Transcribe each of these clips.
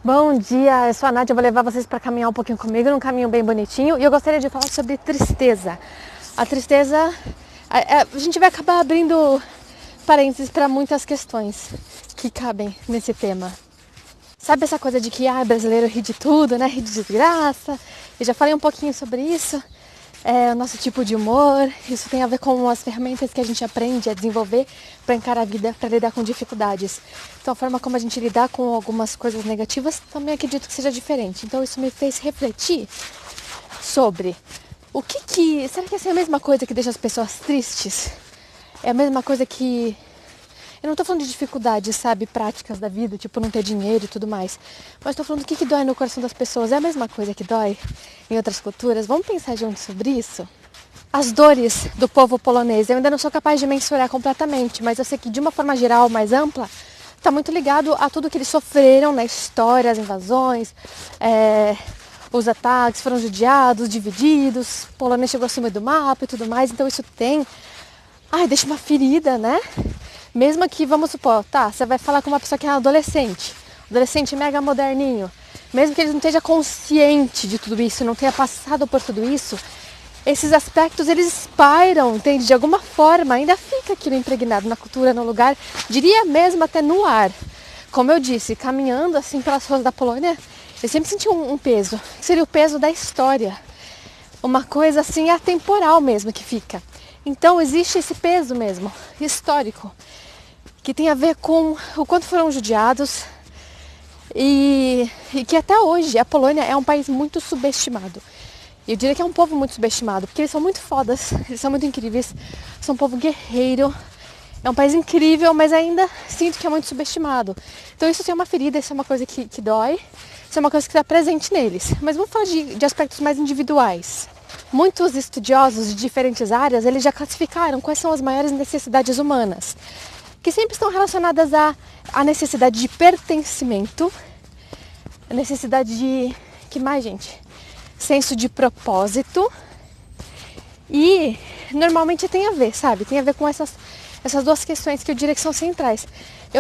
Bom dia, eu sou a Nádia, eu vou levar vocês para caminhar um pouquinho comigo, num caminho bem bonitinho. E eu gostaria de falar sobre tristeza. A tristeza, a gente vai acabar abrindo parênteses para muitas questões que cabem nesse tema. Sabe essa coisa de que brasileiro ri de tudo, né? Ri de desgraça. Eu já falei um pouquinho sobre isso. O nosso tipo de humor, isso tem a ver com as ferramentas que a gente aprende a desenvolver para encarar a vida, para lidar com dificuldades. Então a forma como a gente lidar com algumas coisas negativas também acredito que seja diferente. Então isso me fez refletir sobre será que essa é a mesma coisa que deixa as pessoas tristes? É a mesma coisa que... Eu não tô falando de dificuldades, sabe, práticas da vida, tipo não ter dinheiro e tudo mais. Mas tô falando do que dói no coração das pessoas. É a mesma coisa que dói em outras culturas? Vamos pensar juntos sobre isso? As dores do povo polonês, eu ainda não sou capaz de mensurar completamente, mas eu sei que de uma forma geral, mais ampla, tá muito ligado a tudo que eles sofreram na história, as invasões, os ataques, foram judiados, divididos, o polonês chegou acima do mapa e tudo mais, então isso deixa uma ferida, né? Mesmo que, vamos supor, você vai falar com uma pessoa que é adolescente mega moderninho, mesmo que ele não esteja consciente de tudo isso, não tenha passado por tudo isso, esses aspectos, eles espairam, entende? De alguma forma, ainda fica aquilo impregnado na cultura, no lugar, diria mesmo até no ar. Como eu disse, caminhando assim pelas ruas da Polônia, eu sempre senti um peso, que seria o peso da história. Uma coisa assim atemporal mesmo que fica. Então existe esse peso mesmo, histórico, que tem a ver com o quanto foram judiados e que até hoje a Polônia é um país muito subestimado. Eu diria que é um povo muito subestimado, porque eles são muito fodas, eles são muito incríveis, são um povo guerreiro, é um país incrível, mas ainda sinto que é muito subestimado. Então isso é uma ferida, isso é uma coisa que dói, isso é uma coisa que está presente neles. Mas vamos falar de aspectos mais individuais. Muitos estudiosos de diferentes áreas, eles já classificaram quais são as maiores necessidades humanas, que sempre estão relacionadas à necessidade de pertencimento, a necessidade de... que mais, gente? Senso de propósito. E normalmente tem a ver, sabe? Tem a ver com essas duas questões que eu diria que são centrais.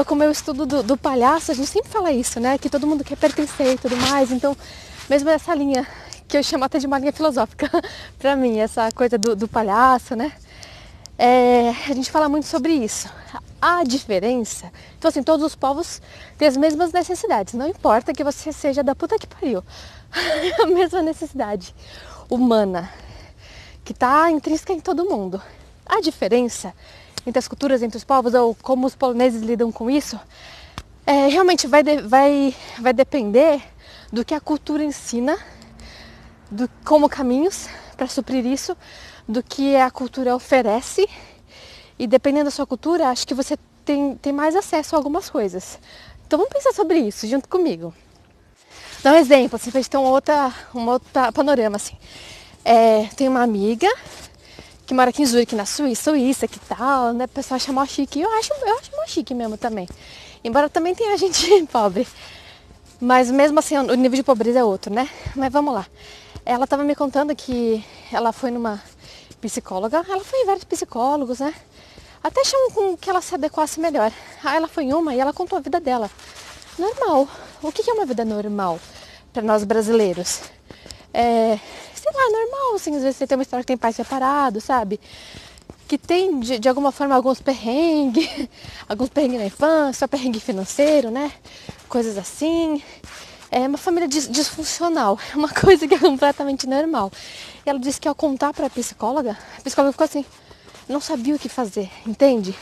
Como eu estudo do palhaço, a gente sempre fala isso, né? Que todo mundo quer pertencer e tudo mais. Então, mesmo essa linha, que eu chamo até de uma linha filosófica pra mim, essa coisa do palhaço, né? A gente fala muito sobre isso. A diferença... Então, assim, todos os povos têm as mesmas necessidades. Não importa que você seja da puta que pariu. A mesma necessidade humana, que tá intrínseca em todo mundo. A diferença entre as culturas, entre os povos, ou como os poloneses lidam com isso, realmente vai depender do que a cultura ensina, como caminhos para suprir isso, do que a cultura oferece. E dependendo da sua cultura, acho que você tem mais acesso a algumas coisas. Então vamos pensar sobre isso junto comigo. Dar um exemplo, assim, pra gente ter um outro panorama, assim. Tem uma amiga que mora aqui em Zurique, na Suíça, que tal, né? O pessoal acha mó chique. Eu acho mó chique mesmo também. Embora também tenha gente pobre. Mas mesmo assim, o nível de pobreza é outro, né? Mas vamos lá. Ela estava me contando que ela foi numa psicóloga. Ela foi em vários psicólogos, né? Até acham com que ela se adequasse melhor. Aí ela foi em uma e ela contou a vida dela. Normal. O que é uma vida normal para nós brasileiros? Sei lá, normal, assim, às vezes você tem uma história que tem pai separado, sabe? Que tem, de alguma forma, alguns perrengues na infância, perrengue financeiro, né? Coisas assim. É uma família disfuncional, é uma coisa que é completamente normal. E ela disse que ao contar para a psicóloga ficou assim, não sabia o que fazer, entende?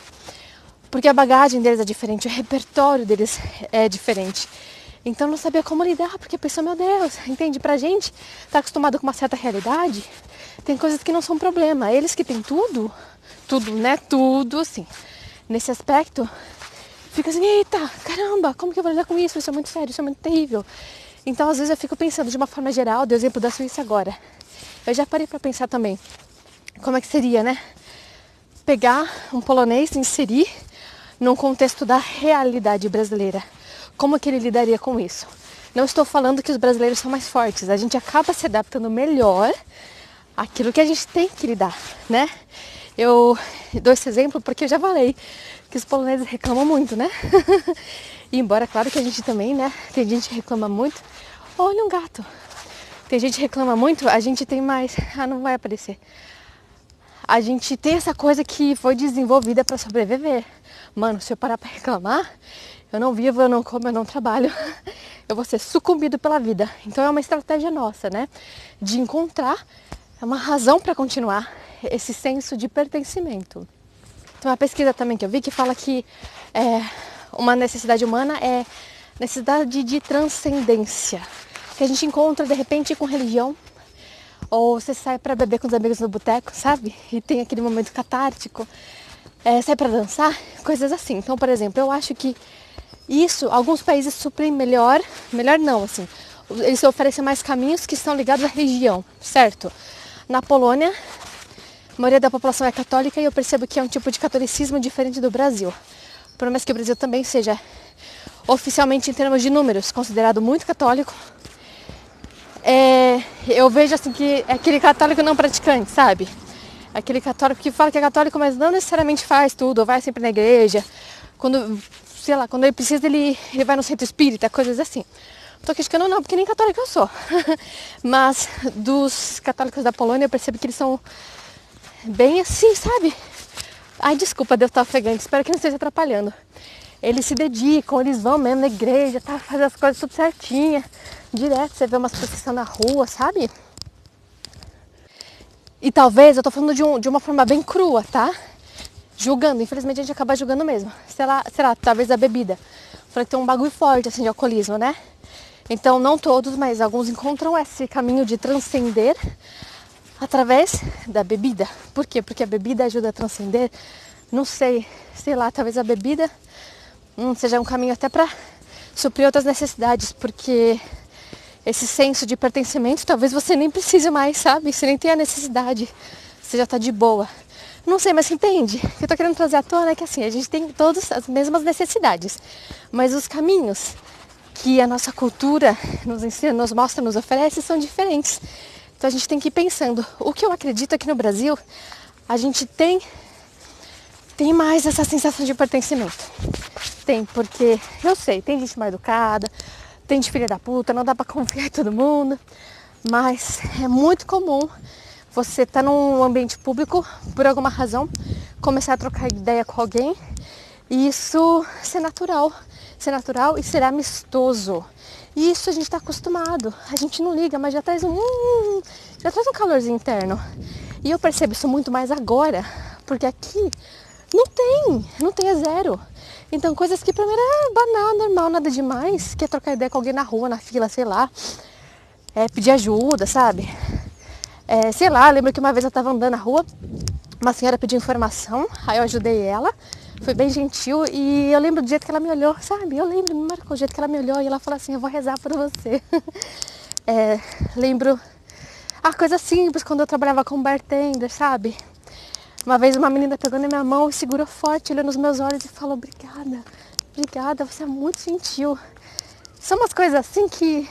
Porque a bagagem deles é diferente, o repertório deles é diferente. Então não sabia como lidar, porque pensou, meu Deus, entende? Pra gente, tá acostumado com uma certa realidade, tem coisas que não são problema. Eles que têm tudo, né? Tudo, assim. Nesse aspecto, fica assim, eita, caramba, como que eu vou lidar com isso? Isso é muito sério, isso é muito terrível. Então, às vezes, eu fico pensando de uma forma geral, deu exemplo da Suíça agora. Eu já parei pra pensar também, como é que seria, né? Pegar um polonês e inserir num contexto da realidade brasileira. Como que ele lidaria com isso? Não estou falando que os brasileiros são mais fortes. A gente acaba se adaptando melhor àquilo que a gente tem que lidar, né? Eu dou esse exemplo porque eu já falei que os poloneses reclamam muito, né? E embora, claro que a gente também, né, tem gente que reclama muito. Olha um gato. Tem gente que reclama muito, a gente tem mais... Ah, não vai aparecer. A gente tem essa coisa que foi desenvolvida para sobreviver. Mano, se eu parar para reclamar, eu não vivo, eu não como, eu não trabalho. Eu vou ser sucumbido pela vida. Então é uma estratégia nossa, né? De encontrar uma razão para continuar esse senso de pertencimento. Tem uma pesquisa também que eu vi que fala que uma necessidade humana é necessidade de transcendência. Que a gente encontra de repente com religião. Ou você sai pra beber com os amigos no boteco, sabe? E tem aquele momento catártico. Sai pra dançar, coisas assim. Então, por exemplo, eu acho que isso, alguns países suprem melhor não, assim. Eles oferecem mais caminhos que estão ligados à religião, certo? Na Polônia, a maioria da população é católica e eu percebo que é um tipo de catolicismo diferente do Brasil. Por mais que o Brasil também seja, oficialmente em termos de números, considerado muito católico, eu vejo assim que é aquele católico não praticante, sabe? Aquele católico que fala que é católico, mas não necessariamente faz tudo, ou vai sempre na igreja. Quando, sei lá, quando ele precisa, ele vai no centro espírita, coisas assim. Não tô criticando não, porque nem católico eu sou. Mas dos católicos da Polônia eu percebo que eles são bem assim, sabe? Ai, desculpa, Deus tá ofegante, espero que não esteja atrapalhando. Eles se dedicam, eles vão mesmo na igreja, tá, fazem as coisas tudo certinha. Direto, você vê umas procissões na rua, sabe? E talvez, eu tô falando de uma forma bem crua, tá? Julgando, infelizmente a gente acaba julgando mesmo. Sei lá, talvez a bebida. Falei que tem um bagulho forte, assim, de alcoolismo, né? Então, não todos, mas alguns encontram esse caminho de transcender através da bebida. Por quê? Porque a bebida ajuda a transcender. Não sei lá, talvez a bebida seja um caminho até pra suprir outras necessidades, porque esse senso de pertencimento, talvez você nem precise mais, sabe? Você nem tenha necessidade, você já tá de boa. Não sei, mas você entende? O que eu tô querendo trazer à tona é que assim, a gente tem todas as mesmas necessidades, mas os caminhos que a nossa cultura nos ensina, nos mostra, nos oferece, são diferentes. Então a gente tem que ir pensando. O que eu acredito é que no Brasil, a gente tem mais essa sensação de pertencimento. Tem, porque eu sei, tem gente mal educada, tem de filha da puta, não dá pra confiar em todo mundo, mas é muito comum você tá num ambiente público, por alguma razão, começar a trocar ideia com alguém e isso ser natural e ser amistoso. E isso a gente tá acostumado, a gente não liga, mas já traz um calorzinho interno. E eu percebo isso muito mais agora, porque aqui não tem, é zero. Então, coisas que pra mim era banal, normal, nada demais, que é trocar ideia com alguém na rua, na fila, sei lá, pedir ajuda, sabe? Sei lá, lembro que uma vez eu tava andando na rua, uma senhora pediu informação, aí eu ajudei ela, foi bem gentil e eu lembro do jeito que ela me olhou, sabe? Eu lembro, me marcou o jeito que ela me olhou e ela falou assim, eu vou rezar por você. Lembro, coisa simples, quando eu trabalhava como bartender, sabe? Uma vez uma menina pegou na minha mão e segurou forte, olhou nos meus olhos e falou, obrigada, você é muito gentil. São umas coisas assim que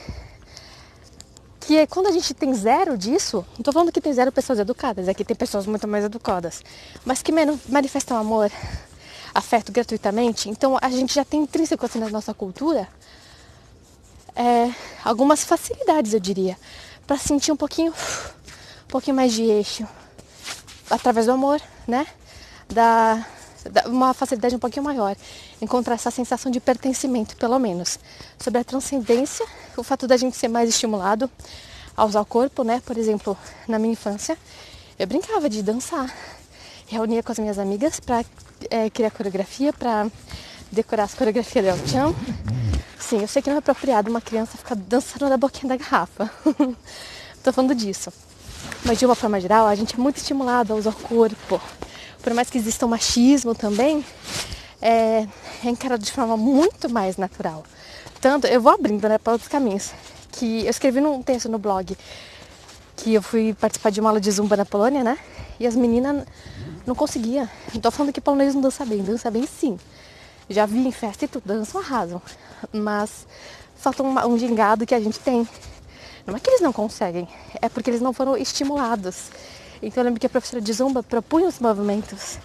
quando a gente tem zero disso, não tô falando que tem zero pessoas educadas, aqui tem pessoas muito mais educadas, mas que manifestam amor, afeto gratuitamente, então a gente já tem intrínseco assim na nossa cultura algumas facilidades, eu diria, para sentir um pouquinho mais de eixo, através do amor, né? Uma facilidade um pouquinho maior, encontrar essa sensação de pertencimento, pelo menos. Sobre a transcendência, o fato da gente ser mais estimulado a usar o corpo, né? Por exemplo, na minha infância, eu brincava de dançar. Reunia com as minhas amigas para criar coreografia, para decorar as coreografias do El Chan. Sim, eu sei que não é apropriado uma criança ficar dançando na boquinha da garrafa. Tô falando disso. Mas de uma forma geral, a gente é muito estimulado a usar o corpo. Por mais que exista um machismo também, é encarado de forma muito mais natural. Tanto, eu vou abrindo, né, para outros caminhos. Que eu escrevi num texto no blog que eu fui participar de uma aula de zumba na Polônia, né? E as meninas não conseguiam. Não tô falando que polonês não dança bem sim. Já vi em festa e tudo, dançam, arrasam. Mas falta um gingado que a gente tem. Não é que eles não conseguem, é porque eles não foram estimulados. Então eu lembro que a professora de zumba propunha os movimentos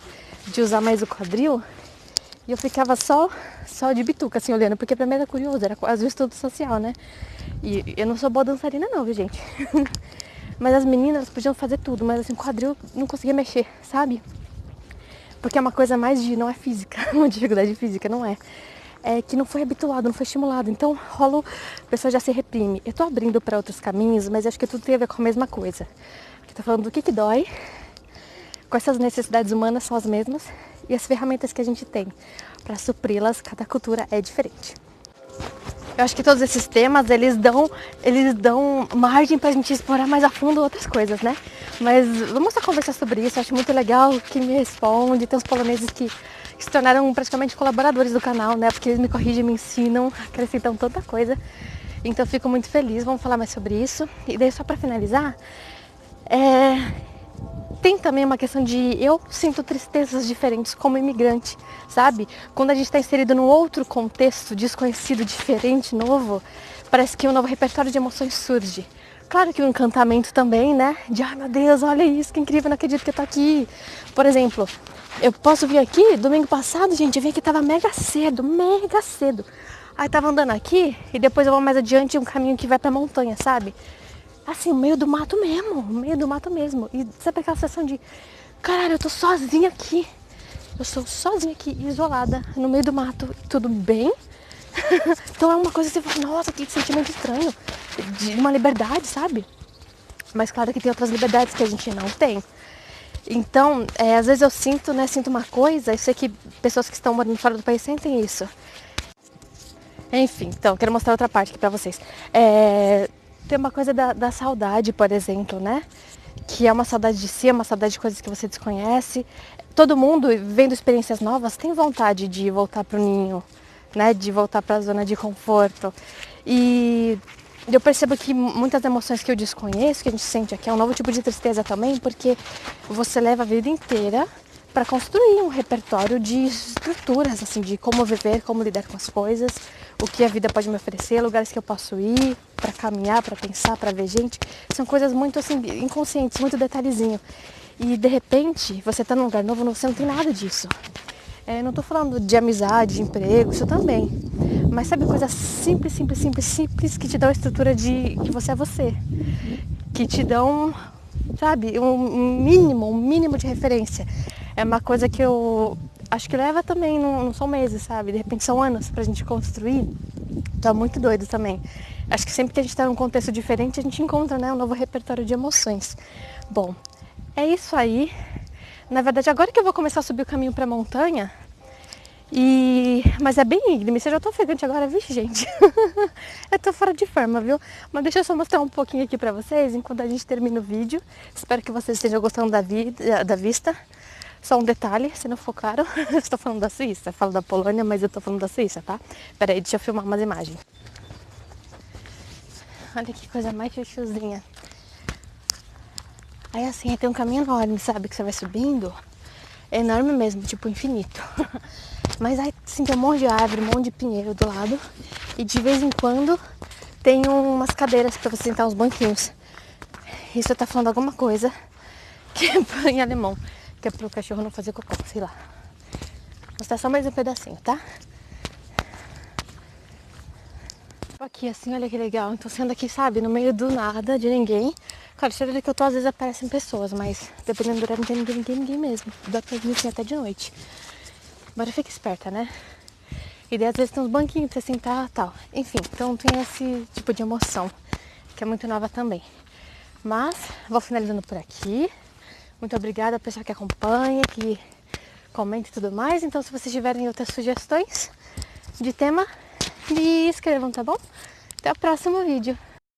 de usar mais o quadril E eu ficava só de bituca, assim, olhando, porque pra mim era curioso, era quase um estudo social, né? E eu não sou boa dançarina não, viu, gente? Mas as meninas podiam fazer tudo, mas assim, quadril não conseguia mexer, sabe? Porque é uma coisa mais de, não é física, uma dificuldade física, não é. É que não foi habituado, não foi estimulado. Então rola, a pessoa já se reprime. Eu tô abrindo para outros caminhos, mas acho que tudo tem a ver com a mesma coisa. Eu tô falando do que dói, quais essas necessidades humanas são as mesmas e as ferramentas que a gente tem para supri-las, cada cultura é diferente. Eu acho que todos esses temas, eles dão margem pra gente explorar mais a fundo outras coisas, né? Mas vamos só conversar sobre isso, eu acho muito legal quem me responde, tem uns poloneses que se tornaram praticamente colaboradores do canal, né? Porque eles me corrigem, me ensinam, acrescentam tanta coisa. Então eu fico muito feliz, vamos falar mais sobre isso. E daí só pra finalizar, tem também uma questão de eu sinto tristezas diferentes como imigrante, sabe? Quando a gente está inserido num outro contexto desconhecido, diferente, novo, parece que um novo repertório de emoções surge. Claro que o encantamento também, né? De, ai meu Deus, olha isso, que incrível, não acredito que eu tô aqui. Por exemplo, eu posso vir aqui, domingo passado, gente, eu vi que tava mega cedo, mega cedo. Aí tava andando aqui e depois eu vou mais adiante um caminho que vai pra montanha, sabe? Assim, meio do mato mesmo. E sabe aquela sensação de, caralho, eu tô sozinha aqui. Eu sou sozinha aqui, isolada, no meio do mato. Tudo bem? Então é uma coisa que você fala, nossa, que sentimento estranho. De uma liberdade, sabe? Mas claro que tem outras liberdades que a gente não tem. Então, às vezes eu sinto, né, sinto uma coisa, eu sei que pessoas que estão morando fora do país sentem isso. Enfim, então, quero mostrar outra parte aqui pra vocês. Tem uma coisa da saudade, por exemplo, né? Que é uma saudade de si, é uma saudade de coisas que você desconhece. Todo mundo, vendo experiências novas, tem vontade de voltar pro ninho, né? De voltar pra zona de conforto. E eu percebo que muitas emoções que eu desconheço, que a gente sente aqui, é um novo tipo de tristeza também, porque você leva a vida inteira para construir um repertório de estruturas, assim, de como viver, como lidar com as coisas, o que a vida pode me oferecer, lugares que eu posso ir, para caminhar, para pensar, para ver gente. São coisas muito assim, inconscientes, muito detalhezinho. E de repente, você tá num lugar novo, você não tem nada disso. Não tô falando de amizade, de emprego, isso também. Mas sabe coisas simples que te dão a estrutura de que você é você. Que te dão, sabe, um mínimo de referência. É uma coisa que eu acho que leva também, não são meses, sabe? De repente são anos pra gente construir. Tá muito doido também. Acho que sempre que a gente tá num contexto diferente, a gente encontra, né, um novo repertório de emoções. Bom, é isso aí. Na verdade, agora que eu vou começar a subir o caminho pra montanha, mas é bem íngreme, eu já tô ofegante agora, vixe, gente. Eu tô fora de forma, viu? Mas deixa eu só mostrar um pouquinho aqui pra vocês, enquanto a gente termina o vídeo. Espero que vocês estejam gostando da vista. Só um detalhe, se não for claro, eu estou falando da Suíça. Eu falo da Polônia, mas eu tô falando da Suíça, tá? Pera aí, deixa eu filmar umas imagens. Olha que coisa mais chuchuzinha. Aí assim, tem um caminho enorme, sabe? Que você vai subindo. É enorme mesmo, tipo infinito. Mas aí assim, tem um monte de árvore, um monte de pinheiro do lado. E de vez em quando tem umas cadeiras pra você sentar, uns banquinhos. Isso tá falando alguma coisa que é em alemão. Que é pro cachorro não fazer cocô, sei lá. Vou mostrar só mais um pedacinho, tá? Aqui assim, olha que legal. Então sendo aqui, sabe, no meio do nada, de ninguém. Claro, cheiro de que eu tô, às vezes aparecem pessoas, mas dependendo do horário não tem ninguém mesmo. Dá pra vir até de noite. Agora fica esperta, né? E daí às vezes tem uns banquinhos pra você sentar e tal. Enfim, então tem esse tipo de emoção, que é muito nova também. Mas vou finalizando por aqui. Muito obrigada ao pessoal que acompanha, que comenta e tudo mais. Então se vocês tiverem outras sugestões de tema, me escrevam, tá bom? Até o próximo vídeo.